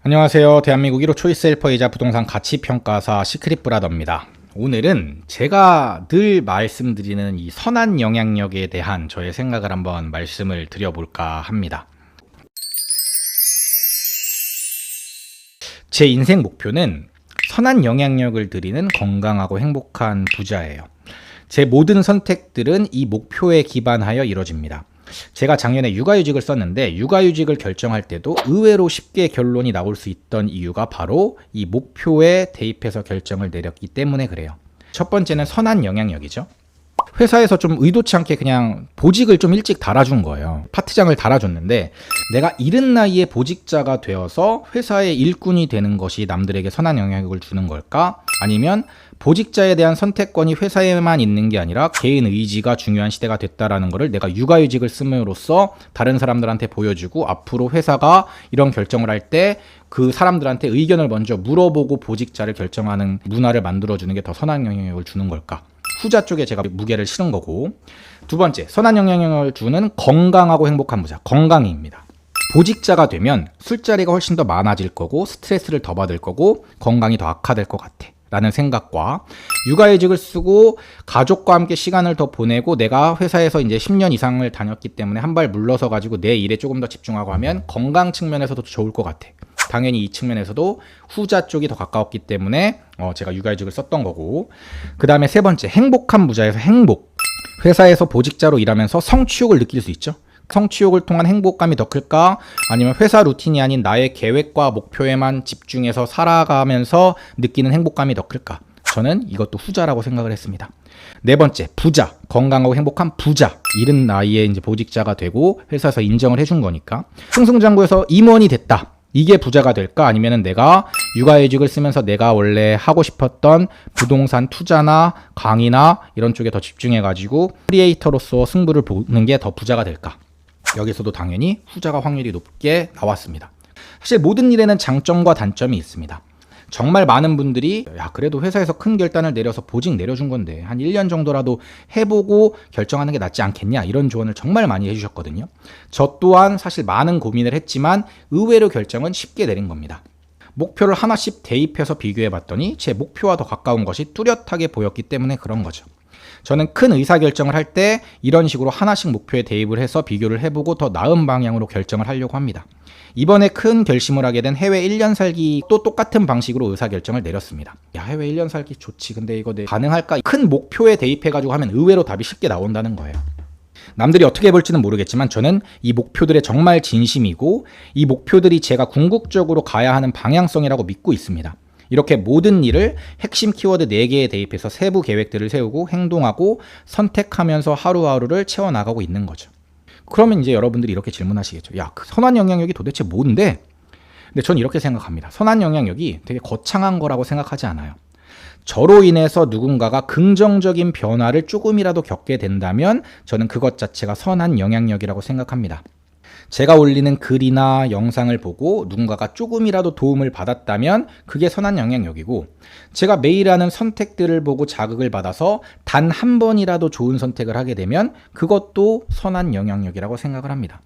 안녕하세요. 대한민국 1호 초이스 헬퍼이자 부동산 가치평가사 시크릿브라더입니다. 오늘은 제가 늘 말씀드리는 이 선한 영향력에 대한 저의 생각을 한번 말씀을 드려볼까 합니다. 제 인생 목표는 선한 영향력을 드리는 건강하고 행복한 부자예요. 제 모든 선택들은 이 목표에 기반하여 이루어집니다. 제가 작년에 육아휴직을 썼는데 육아휴직을 결정할 때도 의외로 쉽게 결론이 나올 수 있던 이유가 바로 이 목표에 대입해서 결정을 내렸기 때문에 그래요. 첫 번째는 선한 영향력이죠. 회사에서 좀 의도치 않게 그냥 보직을 좀 일찍 달아준 거예요. 파트장을 달아줬는데 내가 이른 나이에 보직자가 되어서 회사의 일꾼이 되는 것이 남들에게 선한 영향력을 주는 걸까? 아니면 보직자에 대한 선택권이 회사에만 있는 게 아니라 개인 의지가 중요한 시대가 됐다라는 것을 내가 육아휴직을 씀으로써 다른 사람들한테 보여주고 앞으로 회사가 이런 결정을 할 때 그 사람들한테 의견을 먼저 물어보고 보직자를 결정하는 문화를 만들어주는 게 더 선한 영향력을 주는 걸까? 후자 쪽에 제가 무게를 실은 거고, 두 번째, 선한 영향력을 주는 건강하고 행복한 부자, 건강입니다. 보직자가 되면 술자리가 훨씬 더 많아질 거고 스트레스를 더 받을 거고 건강이 더 악화될 것 같아 라는 생각과, 육아휴직을 쓰고 가족과 함께 시간을 더 보내고 내가 회사에서 이제 10년 이상을 다녔기 때문에 한 발 물러서 가지고 내 일에 조금 더 집중하고 하면 건강 측면에서도 좋을 것 같아. 당연히 이 측면에서도 후자 쪽이 더 가까웠기 때문에 제가 육아휴직을 썼던 거고, 그 다음에 세 번째, 행복한 부자에서 행복. 회사에서 보직자로 일하면서 성취욕을 느낄 수 있죠. 성취욕을 통한 행복감이 더 클까? 아니면 회사 루틴이 아닌 나의 계획과 목표에만 집중해서 살아가면서 느끼는 행복감이 더 클까? 저는 이것도 후자라고 생각을 했습니다. 네 번째, 부자. 건강하고 행복한 부자. 이른 나이에 이제 보직자가 되고 회사에서 인정을 해준 거니까. 승승장구해서 임원이 됐다. 이게 부자가 될까? 아니면은 내가 육아휴직을 쓰면서 내가 원래 하고 싶었던 부동산 투자나 강의나 이런 쪽에 더 집중해가지고 크리에이터로서 승부를 보는 게 더 부자가 될까? 여기서도 당연히 후자가 확률이 높게 나왔습니다. 사실 모든 일에는 장점과 단점이 있습니다. 정말 많은 분들이 그래도 회사에서 큰 결단을 내려서 보직 내려준 건데 한 1년 정도라도 해보고 결정하는 게 낫지 않겠냐, 이런 조언을 정말 많이 해주셨거든요. 저 또한 사실 많은 고민을 했지만 의외로 결정은 쉽게 내린 겁니다. 목표를 하나씩 대입해서 비교해봤더니 제 목표와 더 가까운 것이 뚜렷하게 보였기 때문에 그런 거죠. 저는 큰 의사결정을 할 때 이런 식으로 하나씩 목표에 대입을 해서 비교를 해보고 더 나은 방향으로 결정을 하려고 합니다. 이번에 큰 결심을 하게 된 해외 1년 살기 또 똑같은 방식으로 의사결정을 내렸습니다. 해외 1년 살기 좋지, 근데 이거 가능할까? 큰 목표에 대입해가지고 하면 의외로 답이 쉽게 나온다는 거예요. 남들이 어떻게 볼지는 모르겠지만 저는 이 목표들에 정말 진심이고 이 목표들이 제가 궁극적으로 가야 하는 방향성이라고 믿고 있습니다. 이렇게 모든 일을 핵심 키워드 4개에 대입해서 세부 계획들을 세우고 행동하고 선택하면서 하루하루를 채워나가고 있는 거죠. 그러면 이제 여러분들이 이렇게 질문하시겠죠. 그 선한 영향력이 도대체 뭔데? 근데 전 이렇게 생각합니다. 선한 영향력이 되게 거창한 거라고 생각하지 않아요. 저로 인해서 누군가가 긍정적인 변화를 조금이라도 겪게 된다면 저는 그것 자체가 선한 영향력이라고 생각합니다. 제가 올리는 글이나 영상을 보고 누군가가 조금이라도 도움을 받았다면 그게 선한 영향력이고, 제가 매일 하는 선택들을 보고 자극을 받아서 단 한 번이라도 좋은 선택을 하게 되면 그것도 선한 영향력이라고 생각을 합니다.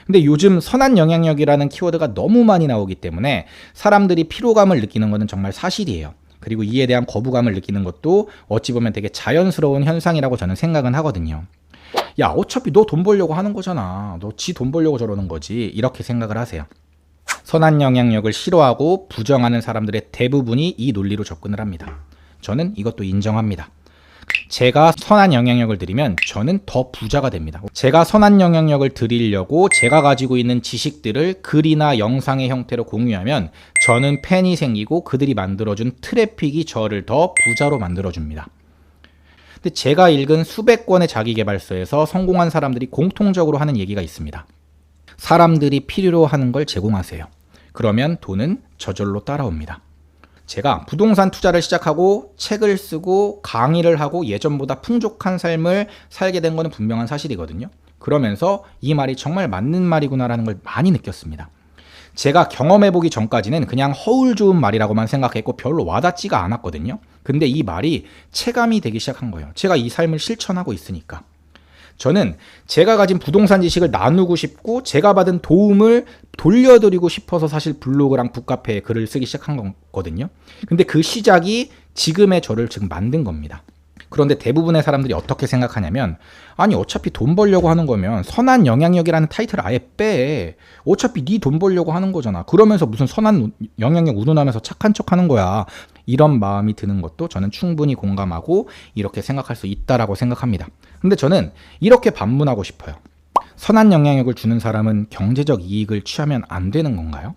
근데 요즘 선한 영향력이라는 키워드가 너무 많이 나오기 때문에 사람들이 피로감을 느끼는 것은 정말 사실이에요. 그리고 이에 대한 거부감을 느끼는 것도 어찌 보면 되게 자연스러운 현상이라고 저는 생각은 하거든요. 어차피 너 돈 벌려고 하는 거잖아. 너 지 돈 벌려고 저러는 거지. 이렇게 생각을 하세요. 선한 영향력을 싫어하고 부정하는 사람들의 대부분이 이 논리로 접근을 합니다. 저는 이것도 인정합니다. 제가 선한 영향력을 드리면 저는 더 부자가 됩니다. 제가 선한 영향력을 드리려고 제가 가지고 있는 지식들을 글이나 영상의 형태로 공유하면 저는 팬이 생기고 그들이 만들어준 트래픽이 저를 더 부자로 만들어줍니다. 근데 제가 읽은 수백 권의 자기계발서에서 성공한 사람들이 공통적으로 하는 얘기가 있습니다. 사람들이 필요로 하는 걸 제공하세요. 그러면 돈은 저절로 따라옵니다. 제가 부동산 투자를 시작하고 책을 쓰고 강의를 하고 예전보다 풍족한 삶을 살게 된 것은 분명한 사실이거든요. 그러면서 이 말이 정말 맞는 말이구나라는 걸 많이 느꼈습니다. 제가 경험해보기 전까지는 그냥 허울 좋은 말이라고만 생각했고 별로 와닿지가 않았거든요. 근데 이 말이 체감이 되기 시작한 거예요. 제가 이 삶을 실천하고 있으니까. 저는 제가 가진 부동산 지식을 나누고 싶고 제가 받은 도움을 돌려드리고 싶어서 사실 블로그랑 북카페에 글을 쓰기 시작한 거거든요. 근데 그 시작이 지금의 저를 지금 만든 겁니다. 그런데 대부분의 사람들이 어떻게 생각하냐면, 아니 어차피 돈 벌려고 하는 거면 선한 영향력이라는 타이틀을 아예 빼. 어차피 네 돈 벌려고 하는 거잖아. 그러면서 무슨 선한 영향력 운운하면서 착한 척 하는 거야. 이런 마음이 드는 것도 저는 충분히 공감하고 이렇게 생각할 수 있다라고 생각합니다. 근데 저는 이렇게 반문하고 싶어요. 선한 영향력을 주는 사람은 경제적 이익을 취하면 안 되는 건가요?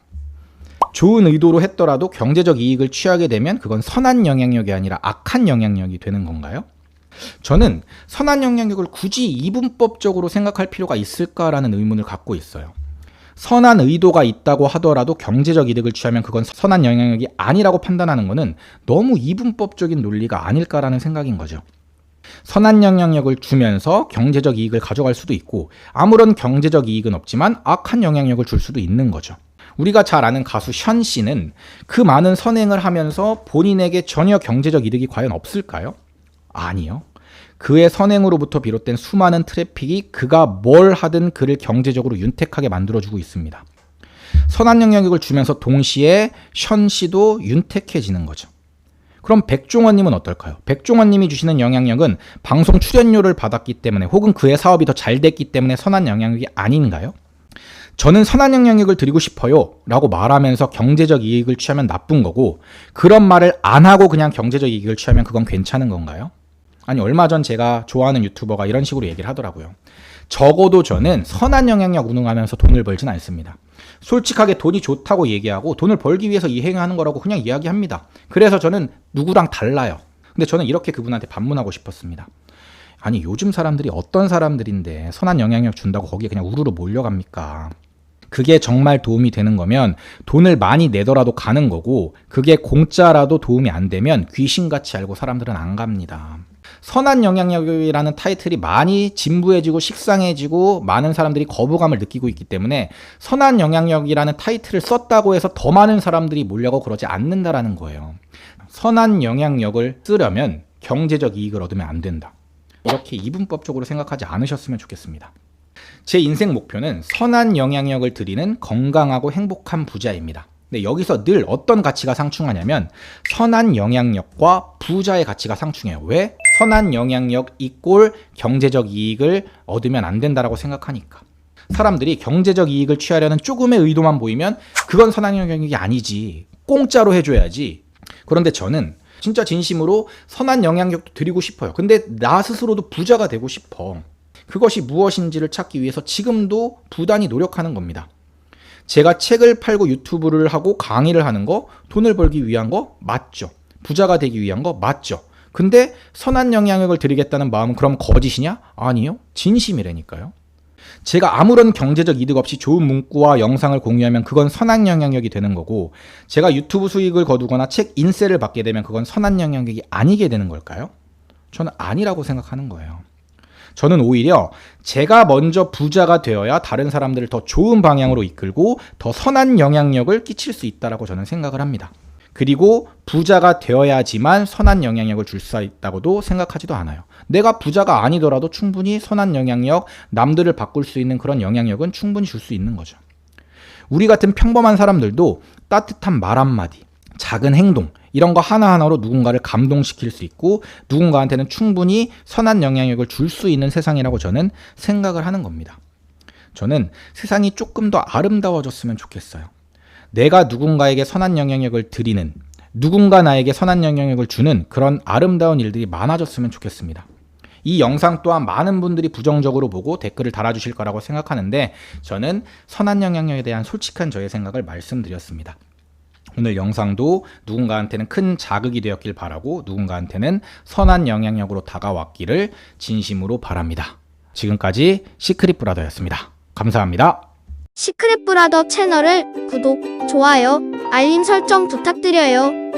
좋은 의도로 했더라도 경제적 이익을 취하게 되면 그건 선한 영향력이 아니라 악한 영향력이 되는 건가요? 저는 선한 영향력을 굳이 이분법적으로 생각할 필요가 있을까라는 의문을 갖고 있어요. 선한 의도가 있다고 하더라도 경제적 이득을 취하면 그건 선한 영향력이 아니라고 판단하는 것은 너무 이분법적인 논리가 아닐까라는 생각인 거죠. 선한 영향력을 주면서 경제적 이익을 가져갈 수도 있고 아무런 경제적 이익은 없지만 악한 영향력을 줄 수도 있는 거죠. 우리가 잘 아는 가수 션 씨는 그 많은 선행을 하면서 본인에게 전혀 경제적 이득이 과연 없을까요? 아니요. 그의 선행으로부터 비롯된 수많은 트래픽이 그가 뭘 하든 그를 경제적으로 윤택하게 만들어주고 있습니다. 선한 영향력을 주면서 동시에 션 씨도 윤택해지는 거죠. 그럼 백종원님은 어떨까요? 백종원님이 주시는 영향력은 방송 출연료를 받았기 때문에 혹은 그의 사업이 더 잘 됐기 때문에 선한 영향력이 아닌가요? 저는 선한 영향력을 드리고 싶어요 라고 말하면서 경제적 이익을 취하면 나쁜 거고, 그런 말을 안 하고 그냥 경제적 이익을 취하면 그건 괜찮은 건가요? 아니 얼마 전 제가 좋아하는 유튜버가 이런 식으로 얘기를 하더라고요. 적어도 저는 선한 영향력 운운하면서 돈을 벌진 않습니다. 솔직하게 돈이 좋다고 얘기하고 돈을 벌기 위해서 이 행위하는 거라고 그냥 이야기합니다. 그래서 저는 누구랑 달라요. 근데 저는 이렇게 그분한테 반문하고 싶었습니다. 아니 요즘 사람들이 어떤 사람들인데 선한 영향력 준다고 거기에 그냥 우르르 몰려갑니까? 그게 정말 도움이 되는 거면 돈을 많이 내더라도 가는 거고, 그게 공짜라도 도움이 안 되면 귀신같이 알고 사람들은 안 갑니다. 선한 영향력이라는 타이틀이 많이 진부해지고 식상해지고 많은 사람들이 거부감을 느끼고 있기 때문에 선한 영향력이라는 타이틀을 썼다고 해서 더 많은 사람들이 몰려고 그러지 않는다라는 거예요. 선한 영향력을 쓰려면 경제적 이익을 얻으면 안 된다. 이렇게 이분법적으로 생각하지 않으셨으면 좋겠습니다. 제 인생 목표는 선한 영향력을 드리는 건강하고 행복한 부자입니다. 근데 여기서 늘 어떤 가치가 상충하냐면 선한 영향력과 부자의 가치가 상충해요. 왜? 선한 영향력 이꼴 경제적 이익을 얻으면 안 된다라고 생각하니까. 사람들이 경제적 이익을 취하려는 조금의 의도만 보이면 그건 선한 영향력이 아니지. 공짜로 해줘야지. 그런데 저는 진짜 진심으로 선한 영향력도 드리고 싶어요. 근데 나 스스로도 부자가 되고 싶어. 그것이 무엇인지를 찾기 위해서 지금도 부단히 노력하는 겁니다. 제가 책을 팔고 유튜브를 하고 강의를 하는 거, 돈을 벌기 위한 거 맞죠. 부자가 되기 위한 거 맞죠. 근데 선한 영향력을 드리겠다는 마음은 그럼 거짓이냐? 아니요. 진심이라니까요. 제가 아무런 경제적 이득 없이 좋은 문구와 영상을 공유하면 그건 선한 영향력이 되는 거고, 제가 유튜브 수익을 거두거나 책 인세를 받게 되면 그건 선한 영향력이 아니게 되는 걸까요? 저는 아니라고 생각하는 거예요. 저는 오히려 제가 먼저 부자가 되어야 다른 사람들을 더 좋은 방향으로 이끌고 더 선한 영향력을 끼칠 수 있다고 저는 생각을 합니다. 그리고 부자가 되어야지만 선한 영향력을 줄 수 있다고도 생각하지도 않아요. 내가 부자가 아니더라도 충분히 선한 영향력, 남들을 바꿀 수 있는 그런 영향력은 충분히 줄 수 있는 거죠. 우리 같은 평범한 사람들도 따뜻한 말 한마디, 작은 행동, 이런 거 하나하나로 누군가를 감동시킬 수 있고 누군가한테는 충분히 선한 영향력을 줄 수 있는 세상이라고 저는 생각을 하는 겁니다. 저는 세상이 조금 더 아름다워졌으면 좋겠어요. 내가 누군가에게 선한 영향력을 드리는, 누군가 나에게 선한 영향력을 주는 그런 아름다운 일들이 많아졌으면 좋겠습니다. 이 영상 또한 많은 분들이 부정적으로 보고 댓글을 달아주실 거라고 생각하는데 저는 선한 영향력에 대한 솔직한 저의 생각을 말씀드렸습니다. 오늘 영상도 누군가한테는 큰 자극이 되었길 바라고 누군가한테는 선한 영향력으로 다가왔기를 진심으로 바랍니다. 지금까지 시크릿 브라더였습니다. 감사합니다. 시크릿 브라더 채널을 구독, 좋아요, 알림 설정 부탁드려요.